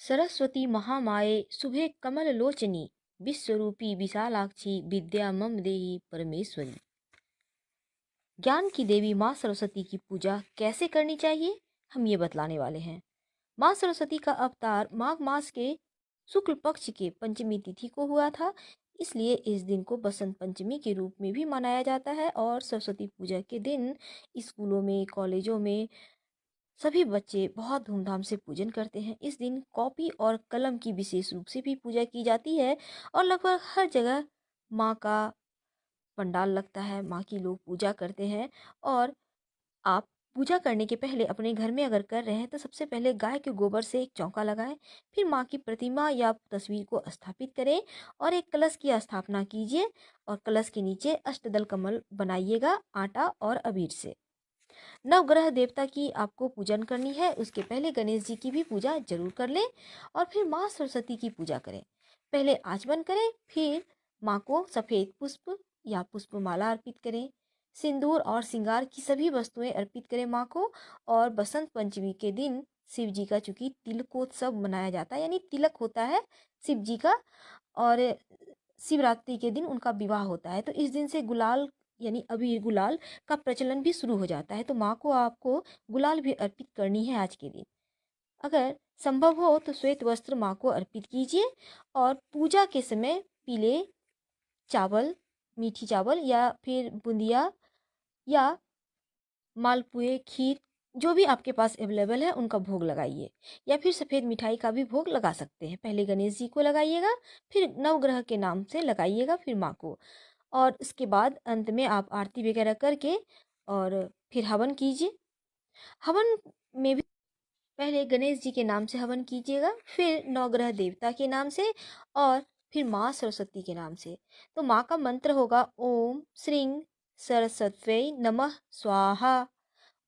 सरस्वती महामाये शुभे कमललोचनी विश्वरूपी विशालाक्षी विद्या मम देहि परमेश्वरी। ज्ञान की देवी माँ सरस्वती की पूजा कैसे करनी चाहिए, हम ये बतलाने वाले हैं। माँ सरस्वती का अवतार माघ मास के शुक्ल पक्ष के पंचमी तिथि को हुआ था, इसलिए इस दिन को बसंत पंचमी के रूप में भी मनाया जाता है। और सरस्वती पूजा के दिन स्कूलों में, कॉलेजों में सभी बच्चे बहुत धूमधाम से पूजन करते हैं। इस दिन कॉपी और कलम की विशेष रूप से भी पूजा की जाती है और लगभग हर जगह माँ का पंडाल लगता है, माँ की लोग पूजा करते हैं। और आप पूजा करने के पहले अपने घर में अगर कर रहे हैं तो सबसे पहले गाय के गोबर से एक चौका लगाएं, फिर माँ की प्रतिमा या तस्वीर को स्थापित करें और एक कलश की स्थापना कीजिए और कलश के नीचे अष्टदल कमल बनाइएगा आटा और अबीर से। नवग्रह देवता की आपको पूजन करनी है, उसके पहले गणेश जी की भी पूजा जरूर कर लें और फिर माँ सरस्वती की पूजा करें। पहले आचमन करें, फिर माँ को सफ़ेद पुष्प या पुष्पमाला अर्पित करें, सिंदूर और श्रृंगार की सभी वस्तुएं अर्पित करें माँ को। और बसंत पंचमी के दिन शिव जी का चूंकि तिलकोत्सव मनाया जाता है, यानी तिलक होता है शिव जी का, और शिवरात्रि के दिन उनका विवाह होता है, तो इस दिन से गुलाल यानी अबीर गुलाल का प्रचलन भी शुरू हो जाता है। तो माँ को आपको गुलाल भी अर्पित करनी है आज के दिन। अगर संभव हो तो श्वेत वस्त्र माँ को अर्पित कीजिए और पूजा के समय पीले चावल, मीठी चावल या फिर बूंदिया या मालपुए, खीर जो भी आपके पास अवेलेबल है उनका भोग लगाइए, या फिर सफ़ेद मिठाई का भी भोग लगा सकते हैं। पहले गणेश जी को लगाइएगा, फिर नवग्रह के नाम से लगाइएगा, फिर माँ को। और इसके बाद अंत में आप आरती वगैरह करके और फिर हवन कीजिए। हवन में भी पहले गणेश जी के नाम से हवन कीजिएगा, फिर नवग्रह देवता के नाम से और फिर माँ सरस्वती के नाम से। तो माँ का मंत्र होगा ओम श्रीं सरस्वत्यै नमः स्वाहा,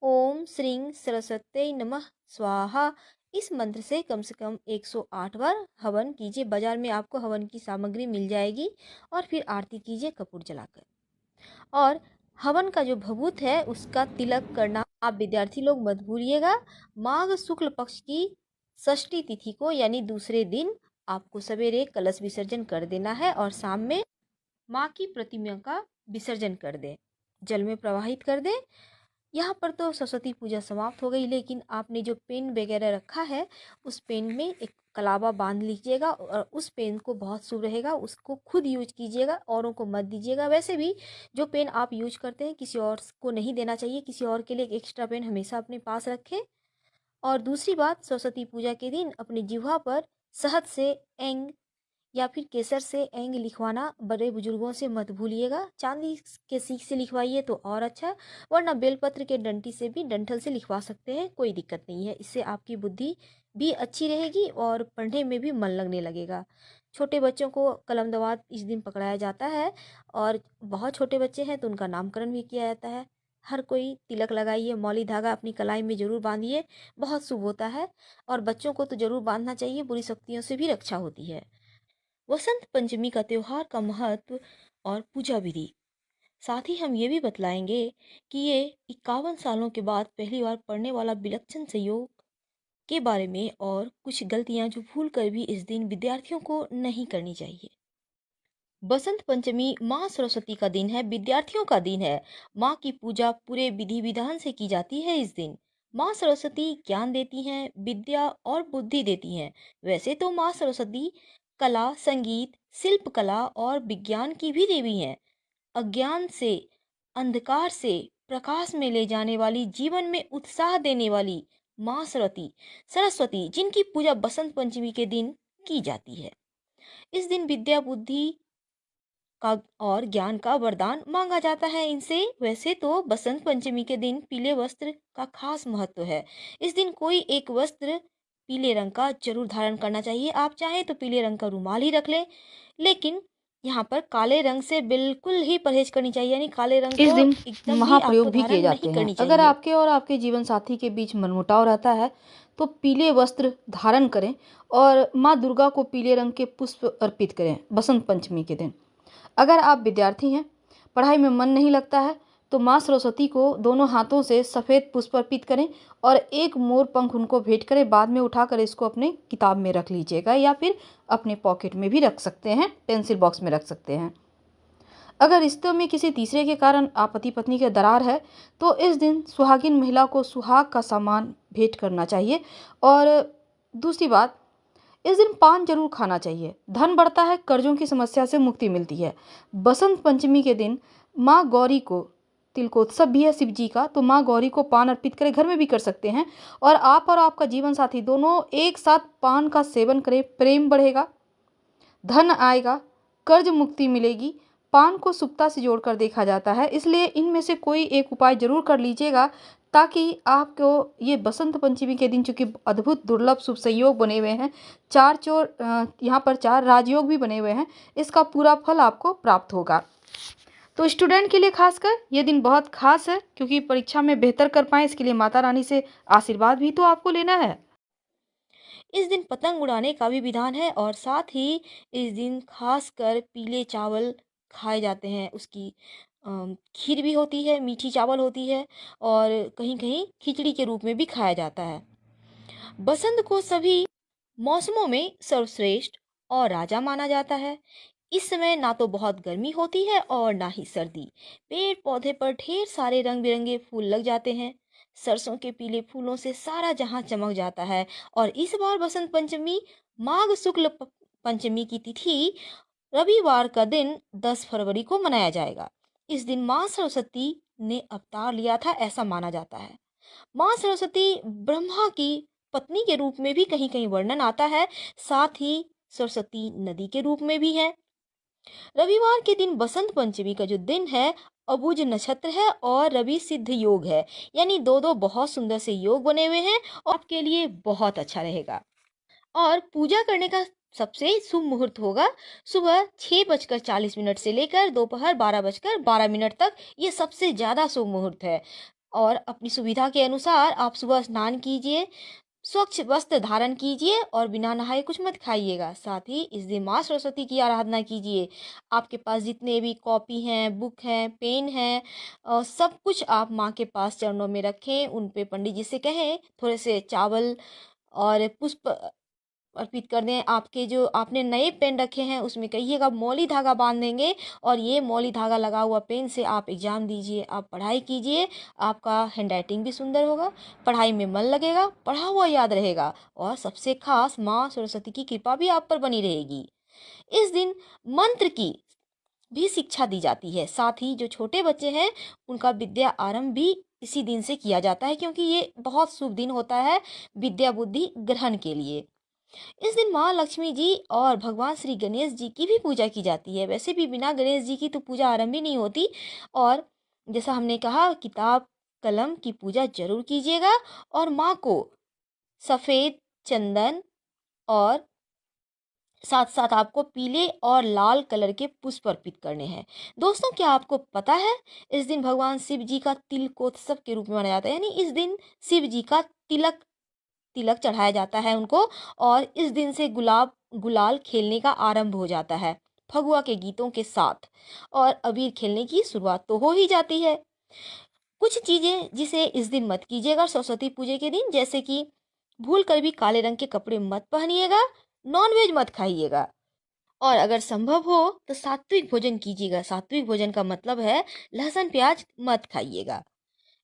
ओम श्रीं सरस्वत्यै नमः स्वाहा। इस मंत्र से कम 108 बार हवन कीजिए। बाजार में आपको हवन की सामग्री मिल जाएगी। और फिर आरती कीजिए कपूर जलाकर। और हवन का जो भभूत है उसका तिलक करना आप विद्यार्थी लोग मत भूलिएगा। माघ शुक्ल पक्ष की षष्ठी तिथि को यानी दूसरे दिन आपको सवेरे कलश विसर्जन कर देना है और शाम में माँ की प्रतिमा का विसर्जन कर दें, जल में प्रवाहित कर दें। यहाँ पर तो सरस्वती पूजा समाप्त हो गई, लेकिन आपने जो पेन वगैरह रखा है उस पेन में एक कलावा बांध लीजिएगा और उस पेन को बहुत शुभ रहेगा, उसको खुद यूज कीजिएगा, औरों को मत दीजिएगा। वैसे भी जो पेन आप यूज करते हैं किसी और को नहीं देना चाहिए, किसी और के लिए एक एक्स्ट्रा पेन हमेशा अपने पास रखें। और दूसरी बात, सरस्वती पूजा के दिन अपनी जिह्वा पर शहद से एंग या फिर केसर से एंग लिखवाना बड़े बुजुर्गों से मत भूलिएगा। चांदी के सीख से लिखवाइए तो और अच्छा, वरना बेलपत्र के डंटी से भी, डंठल से लिखवा सकते हैं, कोई दिक्कत नहीं है। इससे आपकी बुद्धि भी अच्छी रहेगी और पढ़ने में भी मन लगने लगेगा। छोटे बच्चों को कलम दवात इस दिन पकड़ाया जाता है और बहुत छोटे बच्चे हैं तो उनका नामकरण भी किया जाता है। हर कोई तिलक लगाइए, मौली धागा अपनी कलाई में जरूर बांधिए, बहुत शुभ होता है। और बच्चों को तो जरूर बांधना चाहिए, बुरी शक्तियों से भी रक्षा होती है। वसंत पंचमी का त्योहार का महत्व और पूजा विधि, साथ ही हम ये भी बतलाएंगे कि ये 51 सालों के बाद पहली बार पड़ने वाला विलक्षण संयोग के बारे में और कुछ गलतियां जो भूल कर भी इस दिन विद्यार्थियों को नहीं करनी चाहिए। बसंत पंचमी माँ सरस्वती का दिन है, विद्यार्थियों का दिन है। माँ की पूजा पूरे विधि विधान से की जाती है इस दिन। माँ सरस्वती ज्ञान देती हैं, विद्या और बुद्धि देती हैं। वैसे तो माँ सरस्वती कला, संगीत, शिल्प कला और विज्ञान की भी देवी हैं। अज्ञान से, अंधकार से प्रकाश में ले जाने वाली, जीवन में उत्साह देने वाली माँ सरस्वती सरस्वती जिनकी पूजा बसंत पंचमी के दिन की जाती है। इस दिन विद्या, बुद्धि का और ज्ञान का वरदान मांगा जाता है इनसे। वैसे तो बसंत पंचमी के दिन पीले वस्त्र का खास महत्व है। इस दिन कोई एक वस्त्र पीले रंग का जरूर धारण करना चाहिए। आप चाहें तो पीले रंग का रुमाल ही रख लें, लेकिन यहाँ पर काले रंग से बिल्कुल ही परहेज करनी चाहिए, यानी काले रंग इस को दिन एकदम भी महाप्रयोग आपको भी किए धारण जाते नहीं हैं। करनी अगर चाहिए। आपके और आपके जीवन साथी के बीच मनमुटाव रहता है तो पीले वस्त्र धारण करें और माँ दुर्गा को पीले रंग के पुष्प अर्पित करें बसंत पंचमी के दिन। अगर आप विद्यार्थी हैं, पढ़ाई में मन नहीं लगता है, तो माँ सरस्वती को दोनों हाथों से सफ़ेद पुष्प अर्पित करें और एक मोर पंख उनको भेंट करें। बाद में उठाकर इसको अपने किताब में रख लीजिएगा या फिर अपने पॉकेट में भी रख सकते हैं, पेंसिल बॉक्स में रख सकते हैं। अगर रिश्तों में किसी तीसरे के कारण आप पति पत्नी के दरार है तो इस दिन सुहागिन महिला को सुहाग का सामान भेंट करना चाहिए। और दूसरी बात, इस दिन पान जरूर खाना चाहिए। धन बढ़ता है, कर्जों की समस्या से मुक्ति मिलती है। बसंत पंचमी के दिन माँ गौरी को, तिलकोत्सव भी है शिव जी का, तो माँ गौरी को पान अर्पित करें, घर में भी कर सकते हैं। और आपका जीवन साथी दोनों एक साथ पान का सेवन करें, प्रेम बढ़ेगा, धन आएगा, कर्ज मुक्ति मिलेगी। पान को शुभता से जोड़कर देखा जाता है, इसलिए इनमें से कोई एक उपाय जरूर कर लीजिएगा ताकि आपको ये बसंत पंचमी के दिन, चूंकि अद्भुत दुर्लभ शुभ संयोग बने हुए हैं, चार चोर यहाँ पर 4 राजयोग भी बने हुए हैं, इसका पूरा फल आपको प्राप्त होगा। तो स्टूडेंट के लिए खासकर ये दिन बहुत खास है, क्योंकि परीक्षा में बेहतर कर पाए इसके लिए माता रानी से आशीर्वाद भी तो आपको लेना है। इस दिन पतंग उड़ाने का भी विधान है और साथ ही इस दिन खासकर पीले चावल खाए जाते हैं। उसकी खीर भी होती है, मीठी चावल होती है और कहीं कहीं खिचड़ी के रूप में भी खाया जाता है। बसंत को सभी मौसमों में सर्वश्रेष्ठ और राजा माना जाता है। इस समय ना तो बहुत गर्मी होती है और ना ही सर्दी। पेड़ पौधे पर ढेर सारे रंग बिरंगे फूल लग जाते हैं। सरसों के पीले फूलों से सारा जहां चमक जाता है। और इस बार बसंत पंचमी माघ शुक्ल पंचमी की तिथि रविवार का दिन 10 फरवरी को मनाया जाएगा। इस दिन माँ सरस्वती ने अवतार लिया था, ऐसा माना जाता है। माँ सरस्वती ब्रह्मा की पत्नी के रूप में भी कहीं कहीं वर्णन आता है, साथ ही सरस्वती नदी के रूप में भी है। रविवार के दिन बसंत पंचमी का जो दिन है, अबुझ नक्षत्र है और रवि सिद्ध योग है, यानी दो दो बहुत सुंदर से योग बने हुए हैं और आपके लिए बहुत अच्छा रहेगा। और पूजा करने का सबसे शुभ मुहूर्त होगा सुबह 6:40 से लेकर दोपहर 12:12 तक। ये सबसे ज्यादा शुभ मुहूर्त है। और अपनी सुविधा के अनुसार आप सुबह स्नान कीजिए, स्वच्छ वस्त्र धारण कीजिए और बिना नहाए कुछ मत खाइएगा। साथ ही इस दिन माँ सरस्वती की आराधना कीजिए। आपके पास जितने भी कॉपी हैं, बुक हैं, पेन हैं, सब कुछ आप माँ के पास चरणों में रखें। उन पे पंडित जी से कहें थोड़े से चावल और पुष्प अर्पित कर दें। आपके जो आपने नए पेन रखे हैं उसमें कहिएगा मौली धागा बांध देंगे और ये मौली धागा लगा हुआ पेन से आप एग्जाम दीजिए, आप पढ़ाई कीजिए। आपका हैंडराइटिंग भी सुंदर होगा, पढ़ाई में मन लगेगा, पढ़ा हुआ याद रहेगा और सबसे खास माँ सरस्वती की कृपा भी आप पर बनी रहेगी। इस दिन मंत्र की भी शिक्षा दी जाती है। साथ ही जो छोटे बच्चे हैं उनका विद्या आरंभ भी इसी दिन से किया जाता है, क्योंकि ये बहुत शुभ दिन होता है विद्या बुद्धि ग्रहण के लिए। इस दिन माँ लक्ष्मी जी और भगवान श्री गणेश जी की भी पूजा की जाती है। वैसे भी बिना गणेश जी की तो पूजा आरंभ ही नहीं होती। और जैसा हमने कहा, किताब कलम की पूजा जरूर कीजिएगा और माँ को सफेद चंदन और साथ साथ आपको पीले और लाल कलर के पुष्प अर्पित करने हैं। दोस्तों, क्या आपको पता है इस दिन भगवान शिव जी का तिलकोत्सव के रूप में मनाया जाता है, यानी इस दिन शिव जी का तिलक तिलक चढ़ाया जाता है उनको। और इस दिन से गुलाल खेलने का आरंभ हो जाता है फगुआ के गीतों के साथ, और अबीर खेलने की शुरुआत तो हो ही जाती है। कुछ चीजें जिसे इस दिन मत कीजिएगा सरस्वती पूजा के दिन, जैसे कि भूल कर भी काले रंग के कपड़े मत पहनिएगा, नॉनवेज मत खाइएगा और अगर संभव हो तो सात्विक भोजन कीजिएगा। सात्विक भोजन का मतलब है लहसुन प्याज मत खाइएगा।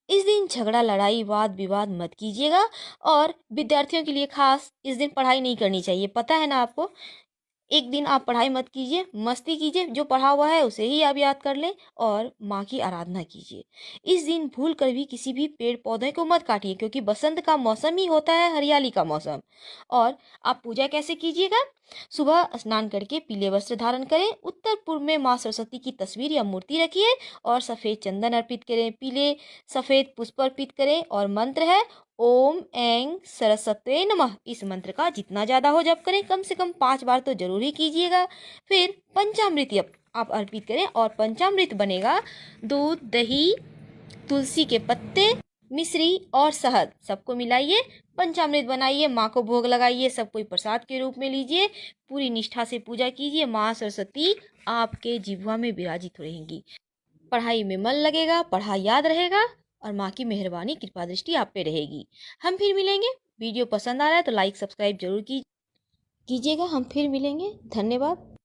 इस दिन झगड़ा लड़ाई वाद विवाद मत कीजिएगा। और विद्यार्थियों के लिए खास इस दिन पढ़ाई नहीं करनी चाहिए, पता है ना आपको। एक दिन आप पढ़ाई मत कीजिए, मस्ती कीजिए, जो पढ़ा हुआ है उसे ही आप याद कर लें और माँ की आराधना कीजिए। इस दिन भूल कर भी किसी भी पेड़ पौधे को मत काटिए, क्योंकि बसंत का मौसम ही होता है हरियाली का मौसम। और आप पूजा कैसे कीजिएगा? सुबह स्नान करके पीले वस्त्र धारण करें, उत्तर पूर्व में माँ सरस्वती की तस्वीर या मूर्ति रखिए और सफेद चंदन अर्पित करें, पीले सफेद पुष्प अर्पित करें और मंत्र है ओम ऐं सरस्वते नमः। इस मंत्र का जितना ज्यादा हो जप करें, कम से कम 5 बार तो जरूर ही कीजिएगा। फिर पंचामृत आप अर्पित करें और पंचामृत बनेगा दूध, दही, तुलसी के पत्ते, मिश्री और शहद, सबको मिलाइए, पंचामृत बनाइए, माँ को भोग लगाइए, सब कोई प्रसाद के रूप में लीजिए, पूरी निष्ठा से पूजा कीजिए। माँ सरस्वती आपके जिह्वा में विराजित रहेंगी। पढ़ाई में मन लगेगा, पढ़ाई याद रहेगा और माँ की मेहरबानी कृपा दृष्टि आप पे रहेगी। हम फिर मिलेंगे। वीडियो पसंद आ रहा है तो लाइक सब्सक्राइब जरूर कीजिएगा। हम फिर मिलेंगे। धन्यवाद।